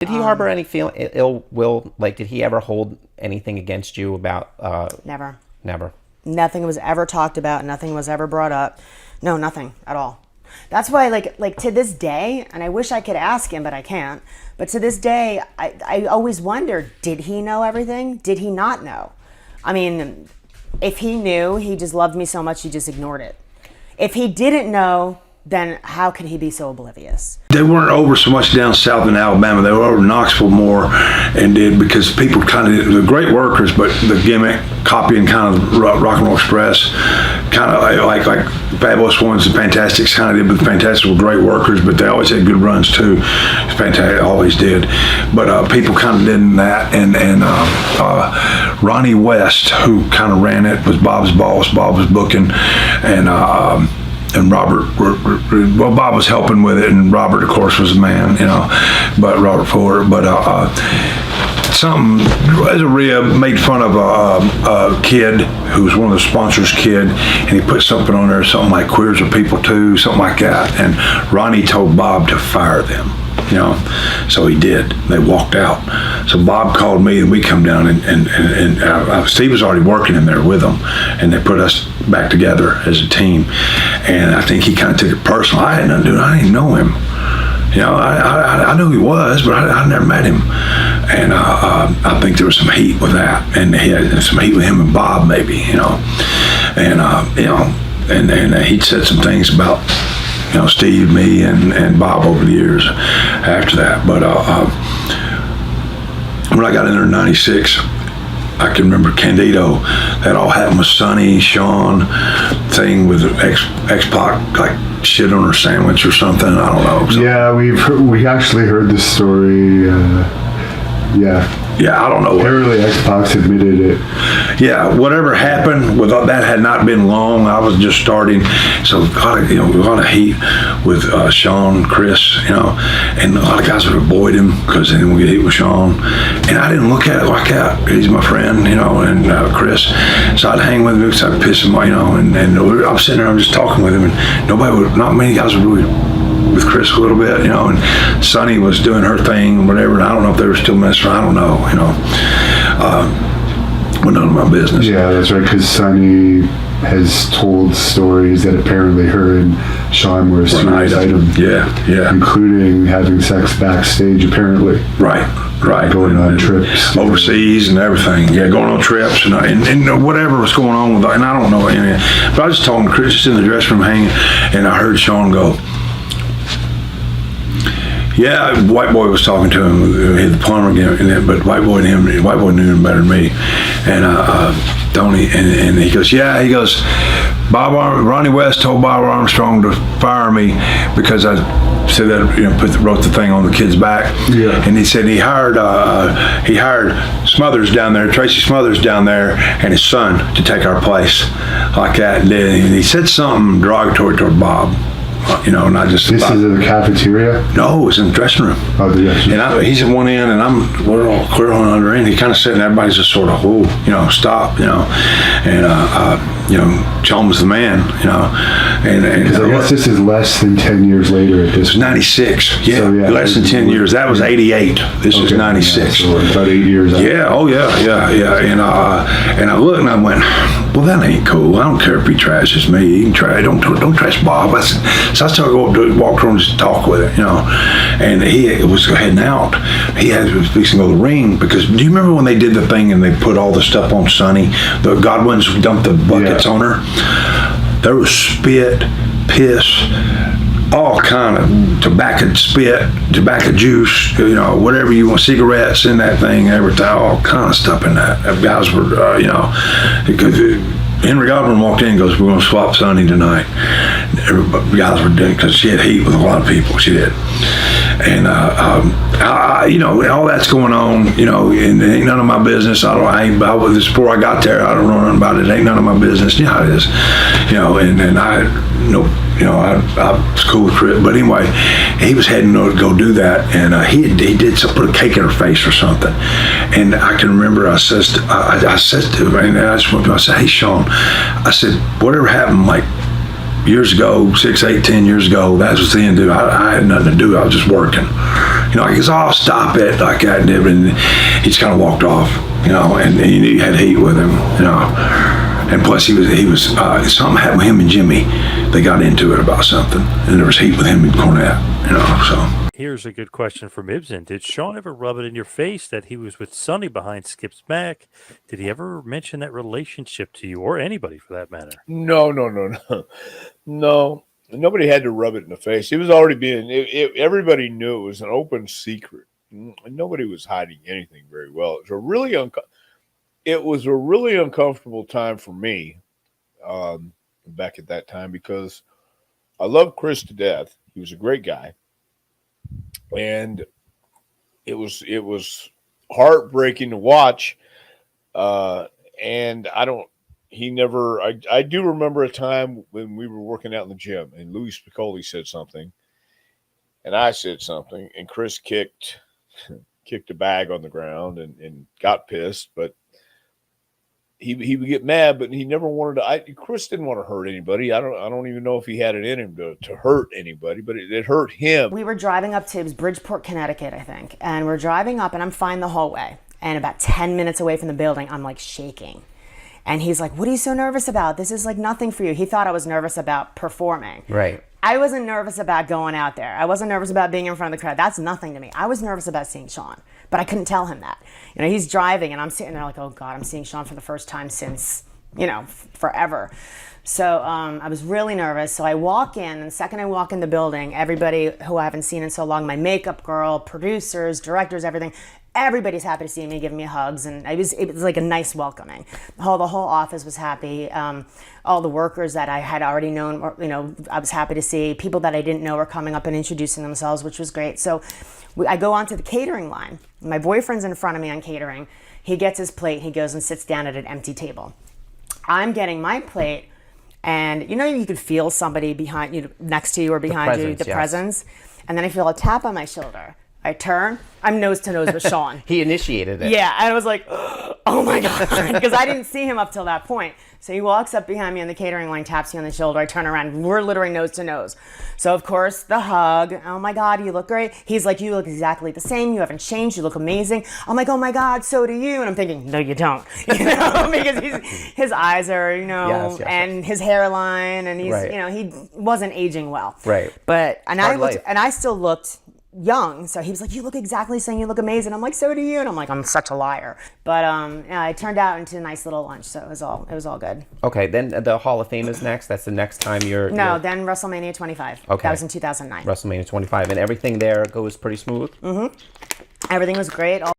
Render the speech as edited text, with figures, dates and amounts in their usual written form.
Did he harbor any ill will? Like, did he ever hold anything against you about? Never. Never. Nothing was ever talked about. Nothing was ever brought up. No, nothing at all. That's why, like to this day, and I wish I could ask him, but I can't. But to this day, I always wonder, did he know everything? Did he not know? I mean, if he knew, he just loved me so much, he just ignored it. If he didn't know, then how could he be so oblivious? They weren't over so much down south in Alabama. They were over Knoxville more, and did because people kind of, they're great workers, but the gimmick, copying kind of Rock and Roll Express, kind of like Fabulous Ones and Fantastics kind of did, but the Fantastics were great workers, but they always had good runs too. Fantastic always did, but people kind of did that, and Ronnie West, who kind of ran it, was Bob's boss. Bob was booking, and Robert, well, Bob was helping with it, and Robert, of course, was the man, but Robert Ford. But something, Rhea made fun of a kid who was one of the sponsors' kid, and he put something on there, something like "Queers are people too," something like that. And Ronnie told Bob to fire them. So he did. They walked out. So Bob called me, and we come down, and Steve was already working in there with them, and they put us back together as a team. And I think he kind of took it personal. I had nothing to do. I didn't know him. I knew he was, but I never met him. And I think there was some heat with that, and he had some heat with him and Bob, maybe, and he'd said some things about Steve, me, and Bob over the years after that. But when I got in there in '96, I can remember Candido. That all happened with Sonny, Shawn, thing with X-Pac, like shit on her sandwich or something. I don't know. So, yeah, we actually heard this story. Yeah, I don't know. Apparently, X-Pac admitted it. Yeah, whatever happened with that had not been long. I was just starting, so a lot of heat with Shawn, Chris, and a lot of guys would avoid him because they didn't get heat with Shawn, and I didn't look at it like that. He's my friend, and Chris, so I'd hang with him because I'd piss him, and I'm sitting there, I'm just talking with him, and not many guys would really. With Chris a little bit, and Sonny was doing her thing, whatever. And I don't know if they were still messing around. I don't know, well, none of my business. Yeah, that's right. Because Sonny has told stories that apparently her and Shawn were a serious item. Yeah, including having sex backstage, apparently. Right. Going on trips overseas and everything. Yeah, going on trips and whatever was going on with that. And I don't know any. But I was just talking to Chris, just in the dressing room hanging, and I heard Shawn go. Yeah, White Boy was talking to him. He had the plumber again, but White Boy knew him better than me. And Tony, and he goes, Ronnie West told Bob Armstrong to fire me because I said that, wrote the thing on the kid's back. Yeah. And he said he hired Smothers down there, Tracy Smothers down there, and his son to take our place, like that. And he said something derogatory toward Bob. Not just. This is in the cafeteria? No, it was in the dressing room. Oh, the dressing room. And he's at one end, and we're all clear on the other end. He kind of sitting, everybody's just sort of, stop, and Shawn was the man, and I guess this is less than 10 years later at this. 96, yeah, so, less than 10 years. That was 88. This is 96. Yeah, so about 8 years. Yeah, oh yeah. And I looked and I went, well, that ain't cool. I don't care if he trashes me. He can trash. Don't trash Bob. So I started to walk around and just talk with it, And he was heading out. He was fixing to go to the ring because do you remember when they did the thing and they put all the stuff on Sonny? The Godwins dumped the buckets on her. There was spit, piss, all kind of tobacco, spit, tobacco juice, whatever you want, cigarettes in that thing, everything, all kind of stuff in that. Guys were, because Henry Godwin walked in and goes, we're going to swap Sonny tonight. Everybody, guys were doing, because she had heat with a lot of people, she did. And, all that's going on, and it ain't none of my business. Before I got there, I don't know nothing about it. It ain't none of my business. You know how it is. And I was cool with Chris. But anyway, he was heading to go do that, and he did put a cake in her face or something. And I can remember I said to him, and I said, hey, Shawn, I said, whatever happened, like, years ago, 6, 8, 10 years ago, that was the end. I had nothing to do. I was just working. He goes, "Oh, stop it," like that, and he just kind of walked off, and he knew he had heat with him, And plus, he was something happened with him and Jimmy. They got into it about something, and there was heat with him and Cornette, so. Here's a good question from Ibsen. Did Shawn ever rub it in your face that he was with Sonny behind Skip's back? Did he ever mention that relationship to you, or anybody for that matter? No. No. Nobody had to rub it in the face. He was already everybody knew it was an open secret. Nobody was hiding anything very well. It was a really uncomfortable time for me back at that time because I loved Chris to death. He was a great guy. And it was heartbreaking to watch. And I do remember a time when we were working out in the gym and Louis Spicoli said something and I said something and Chris kicked a bag on the ground and got pissed, but he would get mad, but he never wanted to. Chris didn't want to hurt anybody. I don't even know if he had it in him to hurt anybody, but it hurt him. We were driving up to Bridgeport, Connecticut, I think, and we're driving up, and I'm fine the whole way. And about 10 minutes away from the building, I'm like shaking. And he's like, "What are you so nervous about? This is like nothing for you." He thought I was nervous about performing. Right. I wasn't nervous about going out there. I wasn't nervous about being in front of the crowd. That's nothing to me. I was nervous about seeing Shawn, but I couldn't tell him that. He's driving and I'm sitting there like, oh God, I'm seeing Shawn for the first time since, forever. So I was really nervous. So I walk in, and the second I walk in the building, everybody who I haven't seen in so long, my makeup girl, producers, directors, everybody's happy to see me, giving me hugs, and it was like a nice welcoming. The whole office was happy. All the workers that I had already known, I was happy to see. People that I didn't know were coming up and introducing themselves, which was great. So I go onto the catering line. My boyfriend's in front of me on catering. He gets his plate. He goes and sits down at an empty table. I'm getting my plate, and you could feel somebody behind you, next to you or behind you, the presence. And then I feel a tap on my shoulder. I turn, I'm nose to nose with Shawn. He initiated it. Yeah, and I was like, oh my God, because I didn't see him up till that point. So he walks up behind me on the catering line, taps me on the shoulder. I turn around, and we're literally nose to nose. So of course, the hug. "Oh my God, you look great." He's like, "You look exactly the same. You haven't changed. You look amazing." I'm like, "Oh my God, so do you." And I'm thinking, no, you don't. Because his eyes are, Yes, and his hairline, and he's, right. He wasn't aging well. Right. But Life. I still looked young, so he was like, "You look exactly the same, you look amazing." I'm like, "So do you." And I'm like, I'm such a liar. But it turned out into a nice little lunch, so it was all good. Okay, then the Hall of Fame is next. That's the next time you're... Then WrestleMania 25. Okay. That was in 2009. WrestleMania 25, and everything there goes pretty smooth? Mm-hmm. Everything was great.